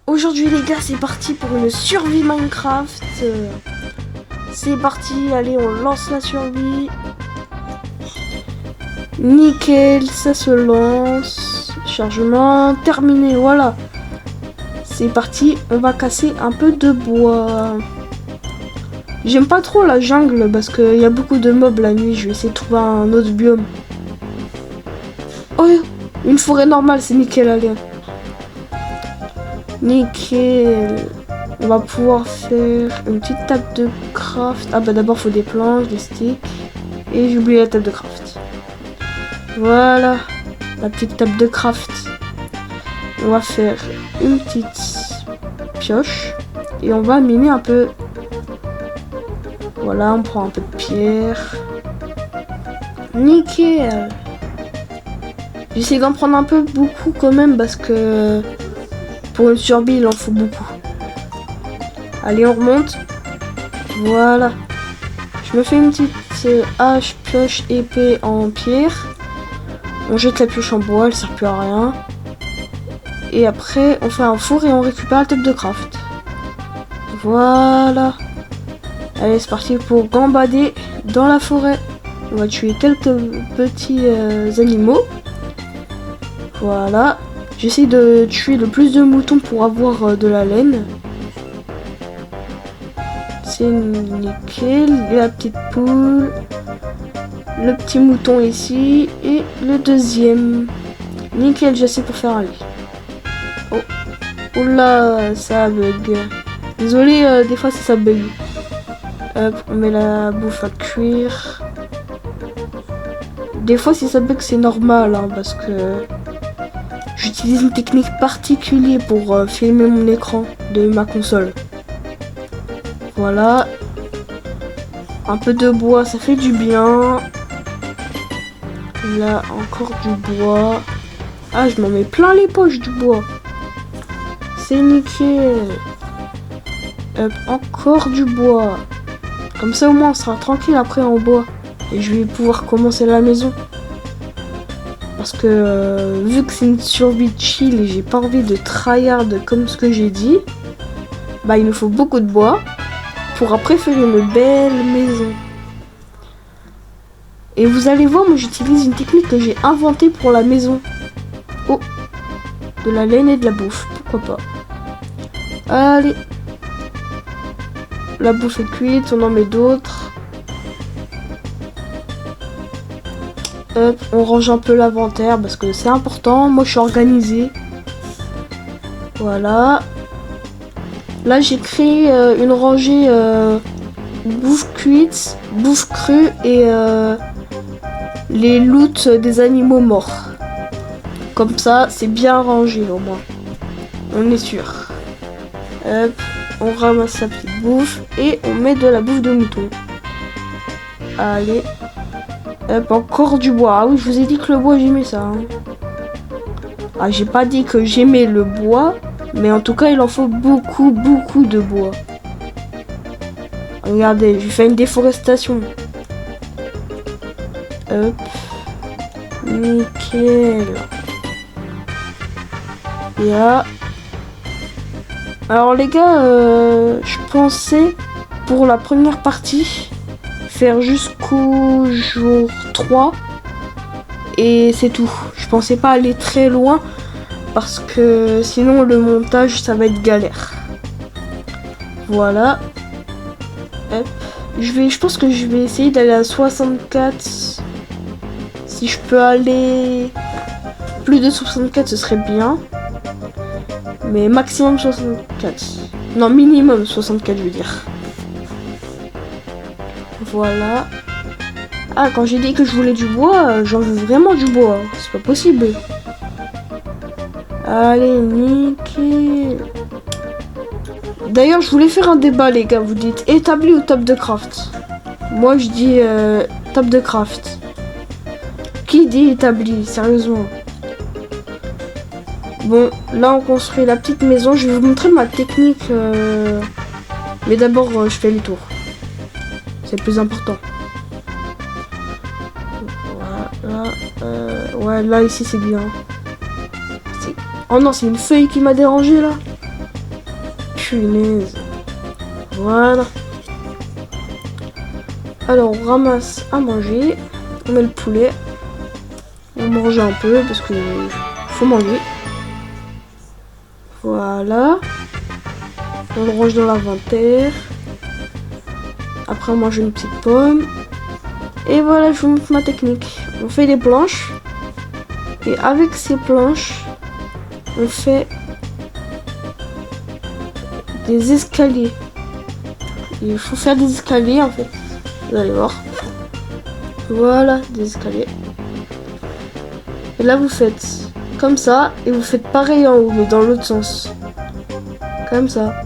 Aujourd'hui les gars, c'est parti pour une survie Minecraft. C'est parti, allez, on lance la survie. Nickel, ça se lance. Chargement terminé, voilà. C'est parti, on va casser un peu de bois. J'aime pas trop la jungle parce qu'il y a beaucoup de mobs la nuit. Je vais essayer de trouver un autre biome. Oh, une forêt normale, c'est nickel, allez. Nickel. On va pouvoir faire une petite table de craft. Ah bah d'abord faut des planches, des sticks. Et j'ai oublié la table de craft. Voilà. La petite table de craft. On va faire une petite pioche. Et on va miner un peu. Voilà, on prend un peu de pierre. Nickel. J'essaie d'en prendre un peu beaucoup quand même parce que pour une survie il en faut beaucoup. Allez, on remonte. Voilà. Je me fais une petite hache, pioche, épée en pierre. On jette la pioche en bois, elle sert plus à rien. Et après, on fait un four et on récupère la table de craft. Voilà. Allez, c'est parti pour gambader dans la forêt. On va tuer quelques petits animaux. Voilà. J'essaie de tuer le plus de moutons pour avoir de la laine. C'est nickel. La petite poule. Le petit mouton ici. Et le deuxième. Nickel, j'essaie pour faire un lit. Oh. Oula, ça bug. Désolé, des fois ça bug. Hop, on met la bouffe à cuire. Des fois si ça bug c'est normal hein, parce que j'utilise une technique particulière pour filmer mon écran de ma console. Voilà. Un peu de bois, ça fait du bien. Là, encore du bois. Ah, je m'en mets plein les poches du bois. C'est nickel. Hop, encore du bois. Comme ça, au moins, on sera tranquille après en bois. Et je vais pouvoir commencer la maison. Parce que vu que c'est une survie chill et j'ai pas envie de tryhard comme ce que j'ai dit, bah il nous faut beaucoup de bois pour après faire une belle maison. Et vous allez voir, moi j'utilise une technique que j'ai inventée pour la maison. Oh, de la laine et de la bouffe, pourquoi pas. Allez. La bouffe est cuite, on en met d'autres. Hop, on range un peu l'inventaire parce que c'est important. Moi je suis organisée. Voilà. Là j'ai créé une rangée bouffe cuite, bouffe crue et les loots des animaux morts. Comme ça c'est bien rangé au moins. On est sûr. Hop, on ramasse sa petite bouffe et on met de la bouffe de mouton. Allez. Hop, encore du bois. Ah oui, je vous ai dit que le bois j'aimais ça. Hein. Ah, j'ai pas dit que j'aimais le bois, mais en tout cas il en faut beaucoup de bois. Regardez, j'ai fait une déforestation. Hop. Nickel. Et là. Alors les gars, je pensais pour la première partie faire jusqu'au jour 3 et c'est tout. Je pensais pas aller très loin parce que sinon le montage ça va être galère. Voilà. Hop. Je pense que je vais essayer d'aller à 64. Si je peux aller plus de 64 ce serait bien. Mais maximum 64. Non, minimum 64 je veux dire. Voilà. Ah, quand j'ai dit que je voulais du bois, j'en veux vraiment du bois. C'est pas possible. Allez, nickel. D'ailleurs, je voulais faire un débat, les gars. Vous dites établi ou table de craft? Moi, je dis table de craft. Qui dit établi? Sérieusement. Bon, là, on construit la petite maison. Je vais vous montrer ma technique. Mais d'abord, je fais le tour. C'est le plus important. Voilà. Ouais, là, ici, c'est bien. Oh non, c'est une feuille qui m'a dérangé, là. punaise. Voilà. Alors on ramasse à manger. On met le poulet. On mange un peu parce que faut manger. Voilà. On le range dans l'inventaire. Après on mange une petite pomme. Et voilà, je vous montre ma technique. On fait des planches. Et avec ces planches, on fait des escaliers. Il faut faire des escaliers en fait. Vous allez voir. Voilà, des escaliers. Et là vous faites comme ça. Et vous faites pareil en haut, mais dans l'autre sens. Comme ça.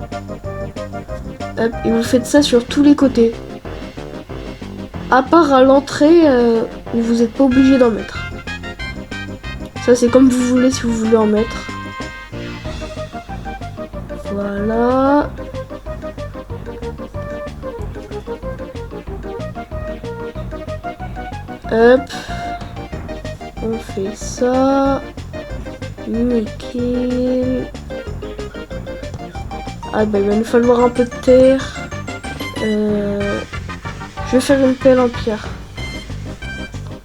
Hop, et vous faites ça sur tous les côtés. À part à l'entrée où vous n'êtes pas obligé d'en mettre. Ça c'est comme vous voulez si vous voulez en mettre. Voilà. Hop. On fait ça. Nickel. Ah bah il va nous falloir un peu de terre. Je vais faire une pelle en pierre.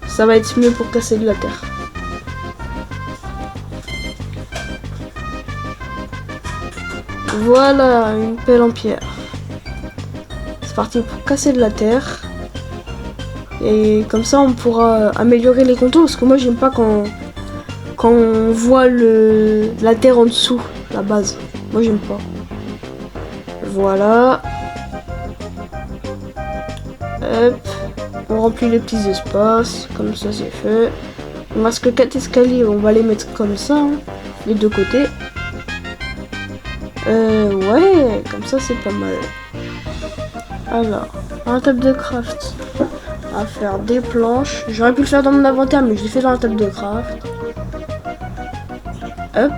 Ça va être mieux pour casser de la terre. Voilà, une pelle en pierre. C'est parti pour casser de la terre. Et comme ça, on pourra améliorer les contours. Parce que moi, j'aime pas quand on voit la terre en dessous, la base. Moi, j'aime pas. Voilà. Hop. On remplit les petits espaces. Comme ça, c'est fait. Il ne reste que 4 escaliers. On va les mettre comme ça, hein, les deux côtés. Ouais, comme ça c'est pas mal. Alors, un table de craft. À faire des planches. J'aurais pu le faire dans mon inventaire, mais je l'ai fait dans la table de craft. Hop.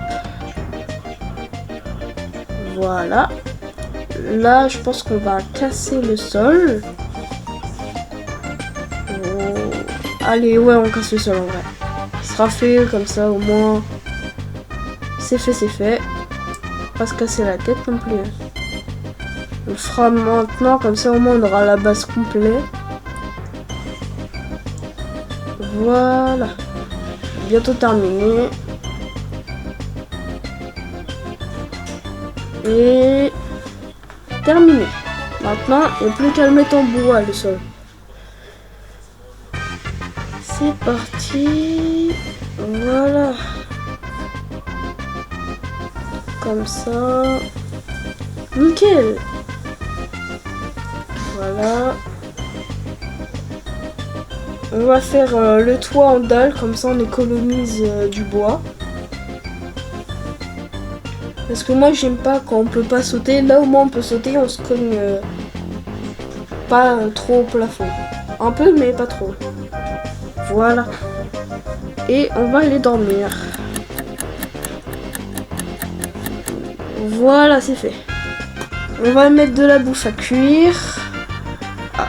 Voilà. Là, je pense qu'on va casser le sol. Oh. Allez, ouais, on casse le sol en vrai. Ce sera fait comme ça, au moins. C'est fait, c'est fait. Pas se casser la tête non plus. On le fera maintenant, comme ça au moins on aura la base complète. Voilà. Bientôt terminé. Et terminé. Maintenant, il n'y a plus qu'à le mettre en bois le sol. C'est parti. Voilà. Comme ça. Nickel. Voilà. On va faire le toit en dalle, comme ça on économise du bois. Parce que moi j'aime pas quand on peut pas sauter. Là au moins on peut sauter, on se cogne pas trop au plafond. Un peu mais pas trop. Voilà. Et on va aller dormir. Voilà, c'est fait. On va mettre de la bouffe à cuire. Ah,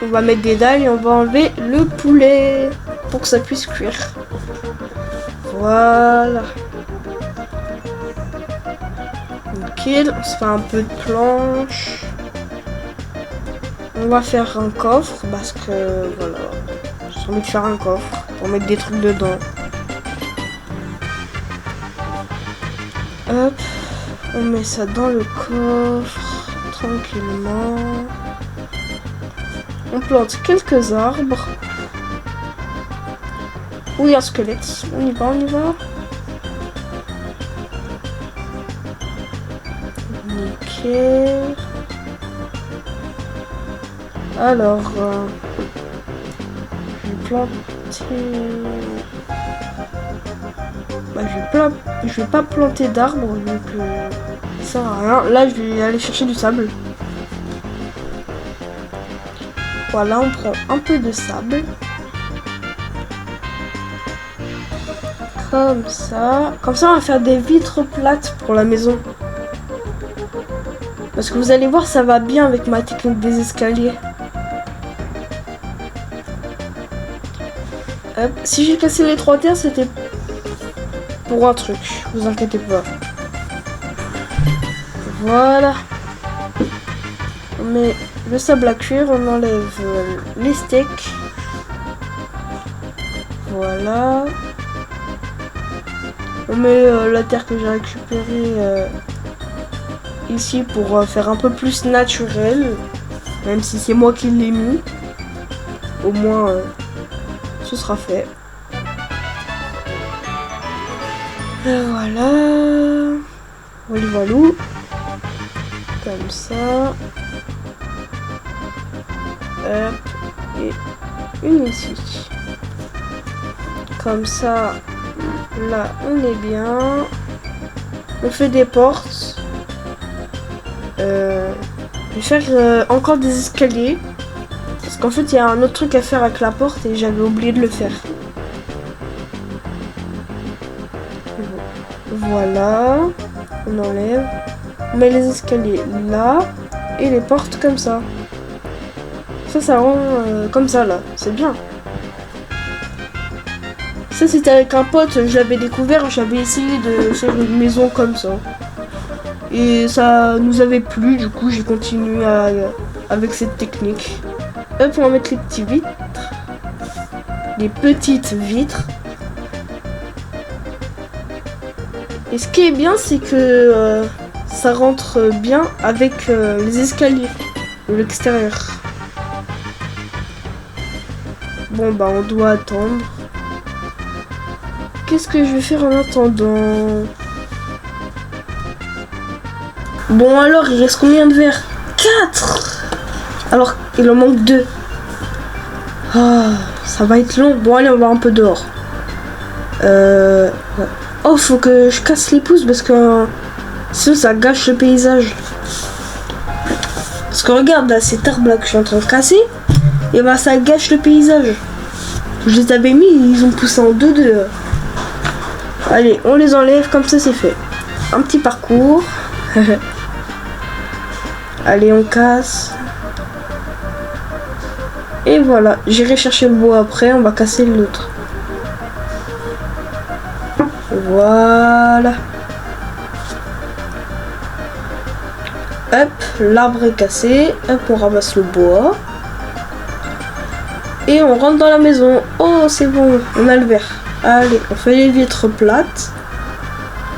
on va mettre des dalles et on va enlever le poulet pour que ça puisse cuire. Voilà. Nickel. On se fait un peu de planche. On va faire un coffre parce que voilà. J'ai envie de faire un coffre pour mettre des trucs dedans. Hop. On met ça dans le coffre, tranquillement. On plante quelques arbres. Oui, un squelette. On y va, on y va. Nickel. Alors, je vais planter... Bah, je vais pas planter d'arbres, donc ça sert à rien. Là, je vais aller chercher du sable. Voilà, on prend un peu de sable. Comme ça. Comme ça, on va faire des vitres plates pour la maison. Parce que vous allez voir, ça va bien avec ma technique des escaliers. Hop. Si j'ai cassé les 3 terres, c'était pour un truc, vous inquiétez pas. Voilà. On met le sable à cuire, on enlève les steaks. Voilà. On met la terre que j'ai récupérée ici pour faire un peu plus naturel. Même si c'est moi qui l'ai mis. Au moins, ce sera fait. Voilà. Voilà. Comme ça. Hop. Et une ici. Comme ça. Là, on est bien. On fait des portes. Je vais faire encore des escaliers. Parce qu'en fait, il y a un autre truc à faire avec la porte et j'avais oublié de le faire. Voilà. On enlève. On met les escaliers là. Et les portes comme ça. Ça rend comme ça là. C'est bien. Ça, c'était avec un pote. Je l'avais découvert. J'avais essayé de faire une maison comme ça. Et ça nous avait plu. Du coup, j'ai continué avec cette technique. Hop, on va mettre les petits vitres. Les petites vitres. Et ce qui est bien, c'est que ça rentre bien avec les escaliers de l'extérieur. Bon, bah, on doit attendre. Qu'est-ce que je vais faire en attendant? Bon, alors, il reste combien de verres? 4. Alors, il en manque 2. Ah, ça va être long. Bon, allez, on va un peu dehors. Oh, faut que je casse les pouces parce que sinon ça gâche le paysage. Parce que regarde là, cet arbre là que je suis en train de casser, et bah ça gâche le paysage. Je les avais mis, ils ont poussé en deux. Allez, on les enlève, comme ça c'est fait. Un petit parcours. Allez, on casse. Et voilà, j'irai chercher le bois après, on va casser l'autre. Voilà. Hop, l'arbre est cassé. Hop, on ramasse le bois. Et on rentre dans la maison. Oh, c'est bon, on a le verre. Allez, on fait les vitres plates.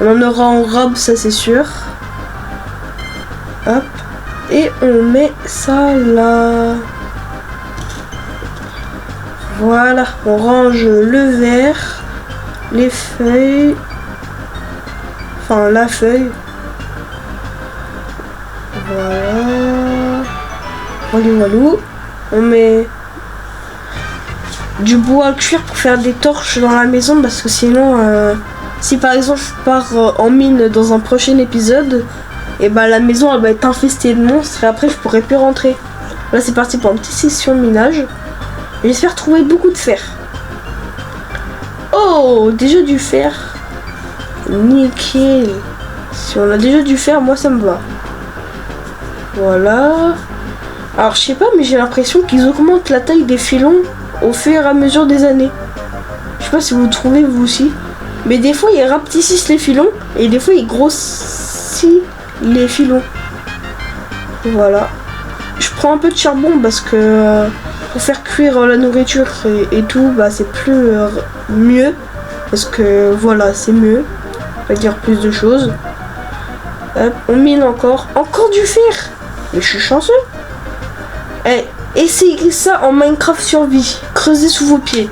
On en aura en robe, ça c'est sûr. Hop. Et on met ça là. Voilà, on range le verre, les feuilles, enfin la feuille. Voilà. Voilà. On met du bois à cuire pour faire des torches dans la maison parce que sinon, si par exemple je pars en mine dans un prochain épisode, et bah la maison elle va être infestée de monstres et après je pourrai plus rentrer. Là c'est parti pour une petite session de minage. J'espère trouver beaucoup de fer. Oh, déjà du fer. Nickel. Si on a déjà du fer, moi ça me va. Voilà. Alors je sais pas, mais j'ai l'impression qu'ils augmentent la taille des filons au fur et à mesure des années. Je sais pas si vous trouvez vous aussi. Mais des fois ils rapetissent les filons et des fois ils grossissent les filons. Voilà. Je prends un peu de charbon parce que pour faire cuire la nourriture et tout, bah c'est plus mieux. Parce que voilà, c'est mieux. On va dire plus de choses. Hop, on mine encore. Encore du fer. Mais je suis chanceux. Eh, essayez ça en Minecraft survie. Creusez sous vos pieds.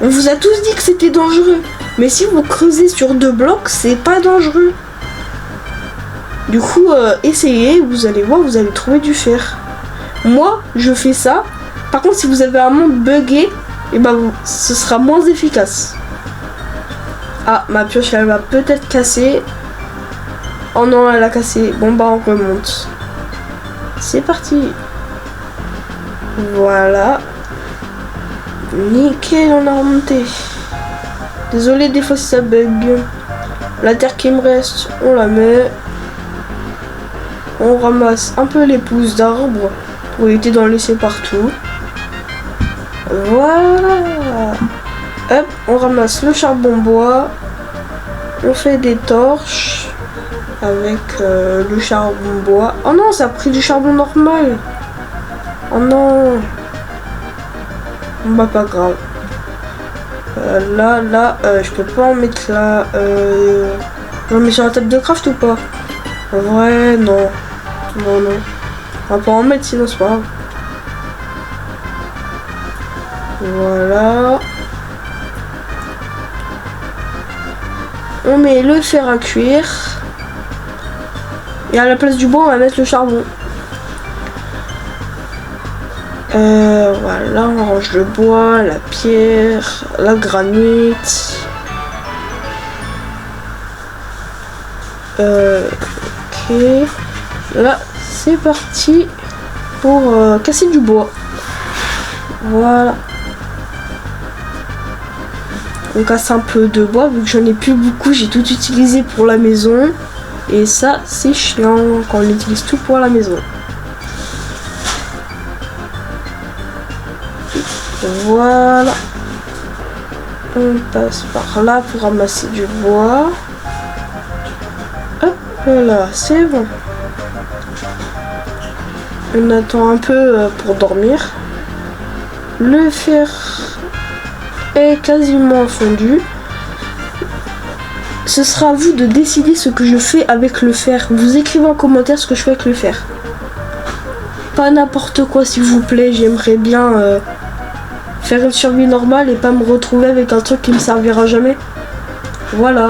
On vous a tous dit que c'était dangereux. Mais si vous creusez sur 2 blocs, c'est pas dangereux. Du coup, essayez, vous allez voir, vous allez trouver du fer. Moi, je fais ça. Par contre, si vous avez un monde buggé, et ben, ce sera moins efficace. Ah, ma pioche, elle va peut-être casser. Oh non, elle a cassé. Bon, bah, on remonte. C'est parti. Voilà. Nickel, on a remonté. Désolé, des fois, si ça bug. La terre qui me reste, on la met. On ramasse un peu les pousses d'arbres pour éviter d'en laisser partout. Voilà. Hop, on ramasse le charbon bois. On fait des torches. avec le charbon bois. Oh non, ça a pris du charbon normal. Oh non. Bah pas grave. Là, je peux pas en mettre là. Non mais sur la table de craft ou pas? En vrai, non. Non. On va pas en mettre sinon c'est pas grave. Voilà. On met le fer à cuire. Et à la place du bois, on va mettre le charbon. Voilà, on range le bois, la pierre, la granit. Ok. Là, c'est parti pour casser du bois. Voilà. On casse un peu de bois vu que j'en ai plus beaucoup. J'ai tout utilisé pour la maison. Et ça, c'est chiant quand on utilise tout pour la maison. Voilà. On passe par là pour ramasser du bois. Hop là, c'est bon. On attend un peu pour dormir. Le fer est quasiment fondu. Ce sera à vous de décider ce que je fais avec le fer. Vous écrivez en commentaire ce que je fais avec le fer. Pas n'importe quoi s'il vous plaît. J'aimerais bien faire une survie normale et pas me retrouver avec un truc qui me servira jamais. Voilà.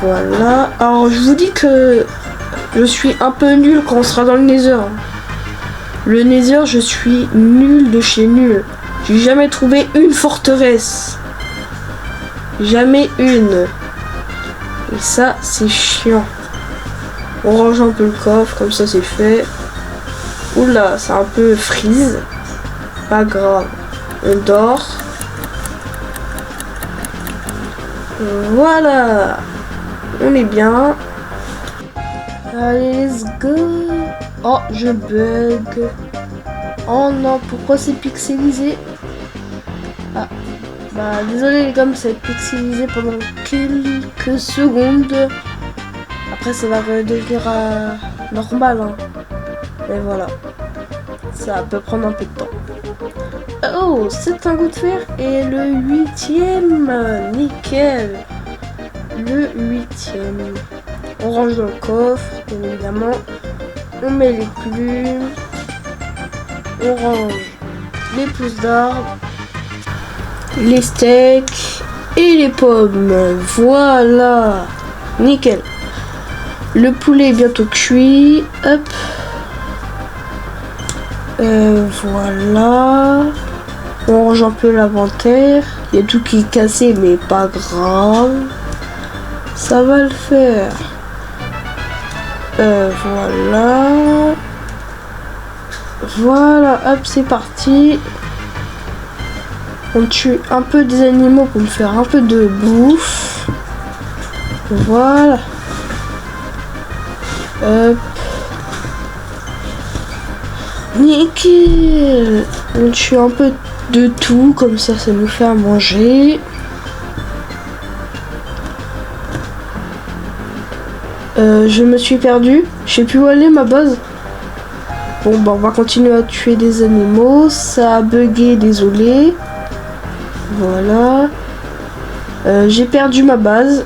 Voilà. Alors je vous dis que je suis un peu nul quand on sera dans le Nether. Le Nether, je suis nul de chez nul. J'ai jamais trouvé une forteresse. Jamais une. Et ça, c'est chiant. On range un peu le coffre, comme ça c'est fait. Oula, c'est un peu freeze. Pas grave. On dort. Voilà. On est bien. Allez, let's go. Oh, je bug. Oh non, pourquoi c'est pixelisé? Ah, bah désolé les gars, mais ça va être pixelisé pendant quelques secondes. Après, ça va redevenir normal. Hein. Et voilà. Ça peut prendre un peu de temps. Oh, c'est un goût de fer. Et le 8e. Nickel. Le 8e. On range dans le coffre, bien évidemment. On met les plumes. On range les pousses d'arbre, les steaks et les pommes. Voilà. Nickel. Le poulet est bientôt cuit. Hop. Voilà. On range un peu l'inventaire. Il y a tout qui est cassé, mais pas grave. Ça va le faire. Voilà. Voilà, hop, c'est parti. On tue un peu des animaux pour me faire un peu de bouffe. Voilà. Hop. Nickel. On tue un peu de tout, comme ça nous fait à manger. Je me suis perdu. Je sais plus où aller ma base. Bon bah on va continuer à tuer des animaux. Ça a bugué, désolé. Voilà. J'ai perdu ma base.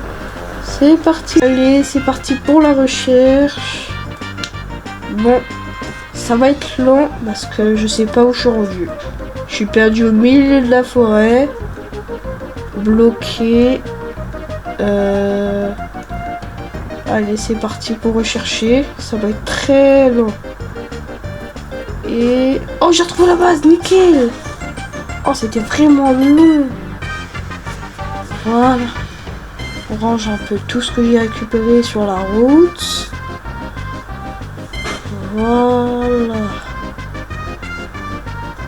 C'est parti. Allez, c'est parti pour la recherche. Bon, ça va être long parce que je sais pas où je suis rendu. Je suis perdu au milieu de la forêt. Bloqué. Allez, c'est parti pour rechercher. Ça va être très long. Et... oh, j'ai retrouvé la base, nickel. Oh, c'était vraiment long. Voilà. On range un peu tout ce que j'ai récupéré sur la route. Voilà.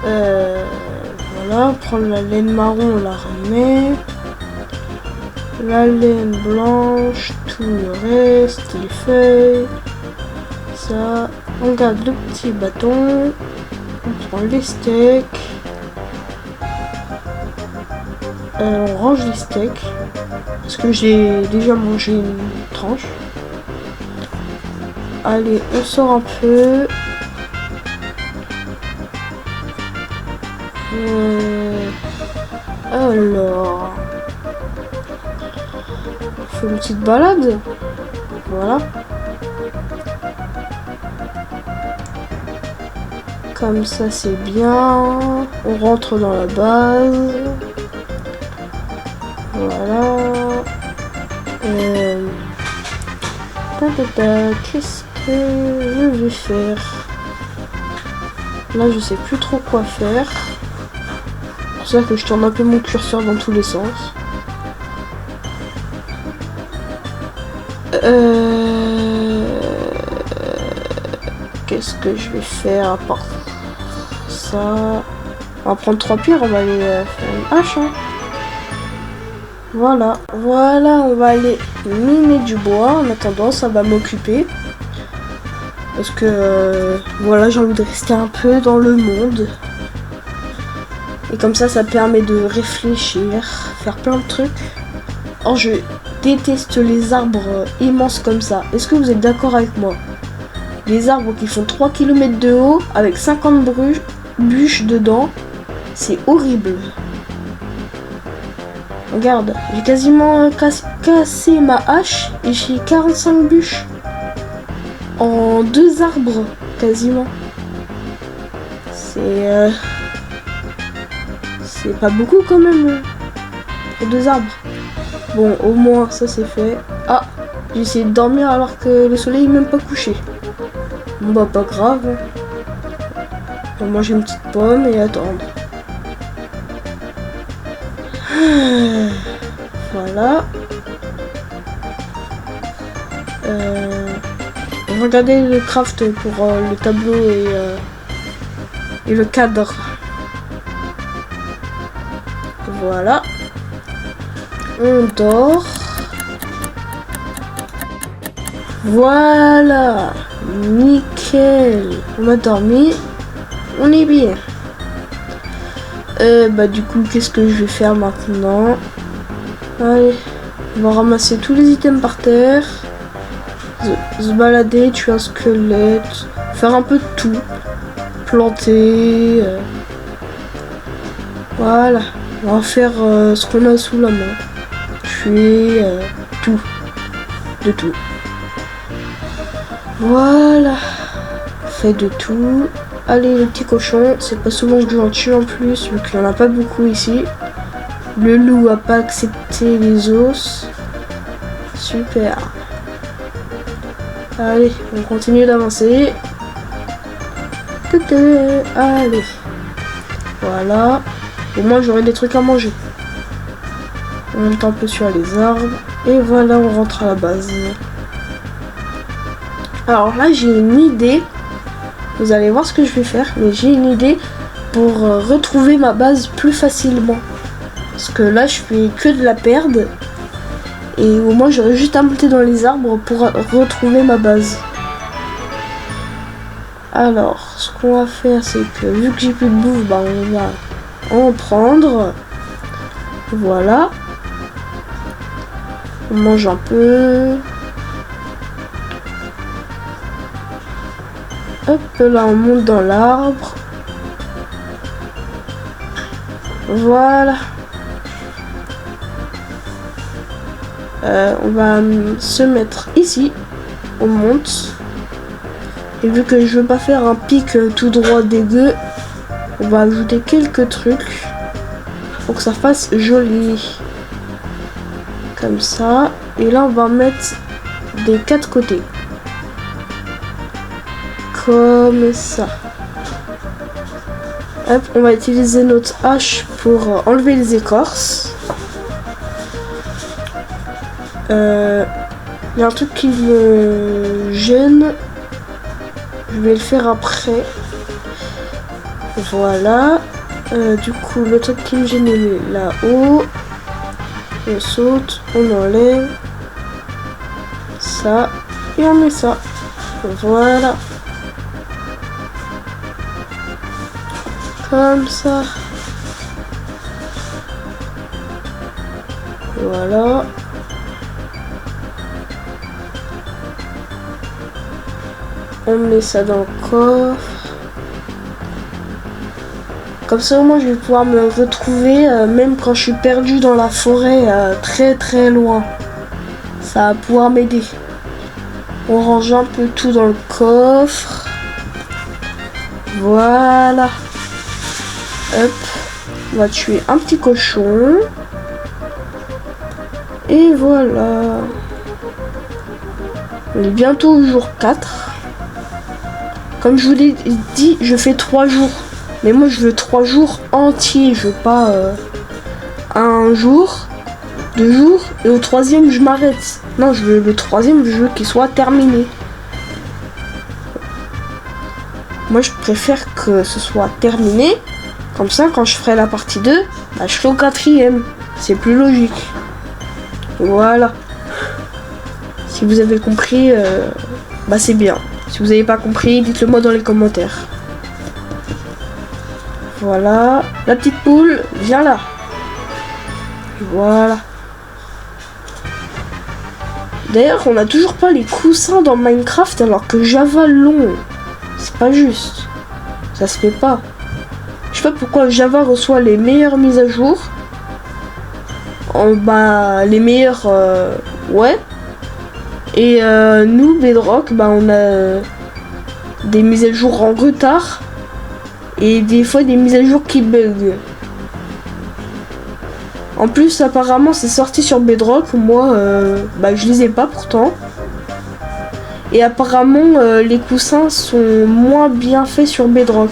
Voilà, on prend la laine marron, on la remet. La laine blanche, tout le reste, les feuilles. Ça, on garde le petit bâton. On prend les steaks. On range les steaks. Parce que j'ai déjà mangé une tranche. Allez, on sort un peu. Alors, on fait une petite balade. Voilà. Comme ça, c'est bien. On rentre dans la base. Voilà. Qu'est-ce que je vais faire? Là, je sais plus trop quoi faire. C'est pour ça que je tourne un peu mon curseur dans tous les sens. Qu'est-ce que je vais faire à part ça? On va prendre 3 pierres, on va aller faire une hache. Hein. Voilà, on va aller miner du bois. En attendant, ça va m'occuper. Parce que, voilà, j'ai envie de rester un peu dans le monde. Et comme ça permet de réfléchir, faire plein de trucs. Or, je déteste les arbres immenses comme ça. Est-ce que vous êtes d'accord avec moi? Les arbres qui font 3 km de haut, avec 50 bûches dedans, c'est horrible. Regarde, j'ai quasiment cassé ma hache et j'ai 45 bûches. En 2 arbres, quasiment. C'est pas beaucoup quand même. Pour 2 arbres. Bon, au moins, ça c'est fait. Ah, j'ai essayé de dormir alors que le soleil n'est même pas couché. Bon bah, pas grave. On va manger une petite pomme et attendre. Voilà. Regardez le craft pour le tableau et le cadre. Voilà. On dort. Voilà. Nickel. On a dormi. On est bien. Bah du coup, qu'est-ce que je vais faire maintenant? Allez, on va ramasser tous les items par terre. Se balader, tuer un squelette. Faire un peu de tout. Planter. Voilà. On va faire ce qu'on a sous la main. Tuer tout. De tout. Voilà. On fait de tout. Allez, le petit cochon, c'est pas souvent que je en tue en plus, vu qu'il n'y en a pas beaucoup ici. Le loup a pas accepté les os. Super. Allez, on continue d'avancer. Allez. Voilà. Au moins, j'aurai des trucs à manger. On monte un peu sur les arbres. Et voilà, on rentre à la base. Alors là, j'ai une idée. Vous allez voir ce que je vais faire, mais j'ai une idée pour retrouver ma base plus facilement. Parce que là, je fais que de la perdre. Et au moins, j'aurais juste à monter dans les arbres pour retrouver ma base. Alors, ce qu'on va faire, c'est que vu que j'ai plus de bouffe, bah, on va en prendre. Voilà. On mange un peu. Hop, là on monte dans l'arbre. Voilà. On va se mettre ici. On monte. Et vu que je veux pas faire un pic tout droit dégueu, on va ajouter quelques trucs pour que ça fasse joli. Comme ça. Et là on va mettre des 4 côtés. Comme ça. Hop, on va utiliser notre hache pour enlever les écorces. Il y a un truc qui me gêne. Je vais le faire après. Voilà. Du coup, le truc qui me gêne, il est là-haut. On saute, on enlève ça et on met ça. Voilà. Comme ça. Voilà. On met ça dans le coffre. Comme ça au moins je vais pouvoir me retrouver même quand je suis perdu dans la forêt très très loin. Ça va pouvoir m'aider. On range un peu tout dans le coffre. Voilà. Hop. On va tuer un petit cochon. Et voilà. On est bientôt au jour 4. Comme je vous l'ai dit, je fais 3 jours. Mais moi je veux 3 jours entiers. Je veux pas un jour, 2 jours et au 3e je m'arrête. Non, je veux le 3e, je veux qu'il soit terminé. Moi je préfère que ce soit terminé. Comme ça quand je ferai la partie 2, bah, je serai au 4e. C'est plus logique. Voilà. Si vous avez compris, bah c'est bien. Si vous n'avez pas compris, dites-le moi dans les commentaires. Voilà. La petite poule, viens là. Voilà. D'ailleurs, on n'a toujours pas les coussins dans Minecraft alors que Java l'ont. C'est pas juste. Ça se fait pas. Je sais pas pourquoi Java reçoit les meilleures mises à jour. Bah, les meilleures... ouais. Et nous, Bedrock, bah, on a des mises à jour en retard. Et des fois, des mises à jour qui bug. En plus, apparemment, c'est sorti sur Bedrock. Moi, bah, je les ai pas pourtant. Et apparemment, les coussins sont moins bien faits sur Bedrock.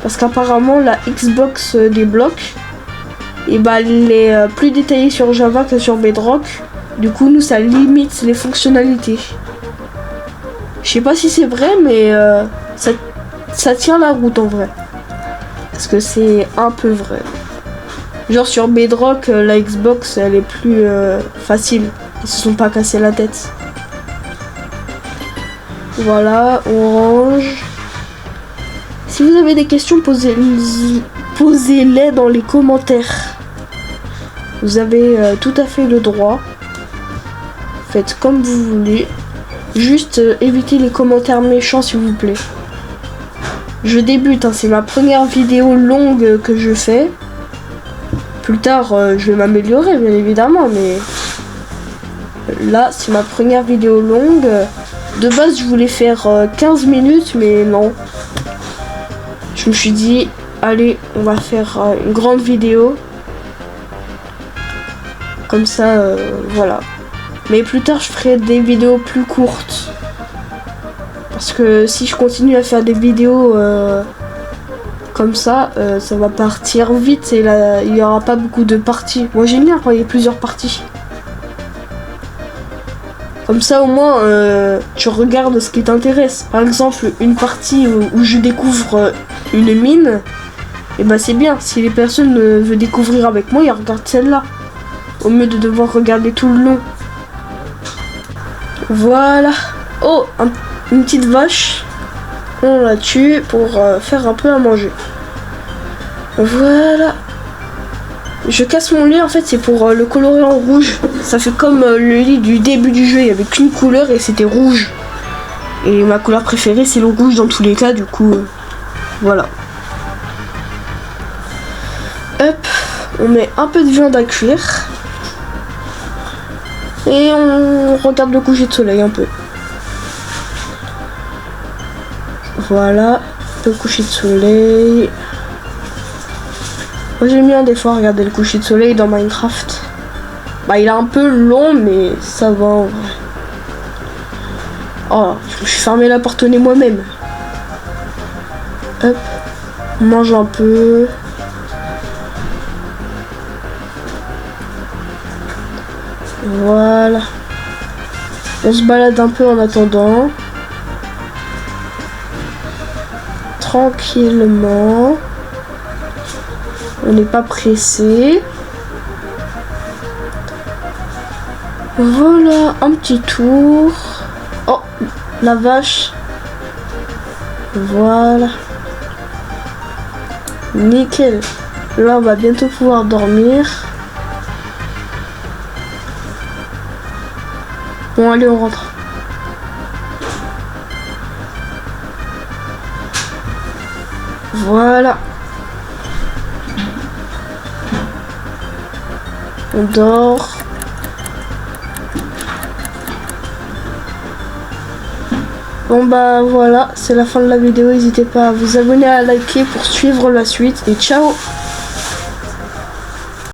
Parce qu'apparemment, la Xbox des blocs, et bah, elle est plus détaillée sur Java que sur Bedrock. Du coup, nous, ça limite les fonctionnalités. Je sais pas si c'est vrai, mais ça tient la route en vrai. Parce que c'est un peu vrai. Genre sur Bedrock, la Xbox, elle est plus facile. Ils se sont pas cassés la tête. Voilà, on range. Si vous avez des questions, posez-les dans les commentaires. Vous avez tout à fait le droit. Faites comme vous voulez. Juste évitez les commentaires méchants s'il vous plaît. Je débute, hein, c'est ma première vidéo longue que je fais. Plus tard, je vais m'améliorer bien évidemment, mais là c'est ma première vidéo longue. De base je voulais faire 15 minutes, mais non. Je me suis dit, allez, on va faire une grande vidéo. Comme ça, voilà. Mais plus tard, je ferai des vidéos plus courtes. Parce que si je continue à faire des vidéos comme ça va partir vite et là, il n'y aura pas beaucoup de parties. Moi, j'aime bien quand il y a plusieurs parties. Comme ça, au moins, tu regardes ce qui t'intéresse. Par exemple, une partie où je découvre une mine, et bah c'est bien. Si les personnes veulent découvrir avec moi, ils regardent celle-là. Au mieux de devoir regarder tout le long. Voilà. Oh, une petite vache. On la tue pour faire un peu à manger. Voilà. Je casse mon lit, en fait, c'est pour le colorer en rouge. Ça fait comme le lit du début du jeu. Il n'y avait qu'une couleur et c'était rouge. Et ma couleur préférée, c'est le rouge dans tous les cas. Du coup, voilà. Hop. On met un peu de viande à cuire. Et on regarde le coucher de soleil un peu. Voilà, le coucher de soleil. Moi j'aime bien des fois regarder le coucher de soleil dans Minecraft. Bah il est un peu long mais ça va en vrai. Oh, je me suis fermé la porte au nez moi-même. Hop, on mange un peu. Voilà. On se balade un peu en attendant. Tranquillement. On n'est pas pressé. Voilà, un petit tour. Oh, la vache. Voilà. Nickel. Là, on va bientôt pouvoir dormir. Bon, allez, on rentre. Voilà. On dort. Bon bah voilà, c'est la fin de la vidéo. N'hésitez pas à vous abonner, à liker pour suivre la suite. Et ciao!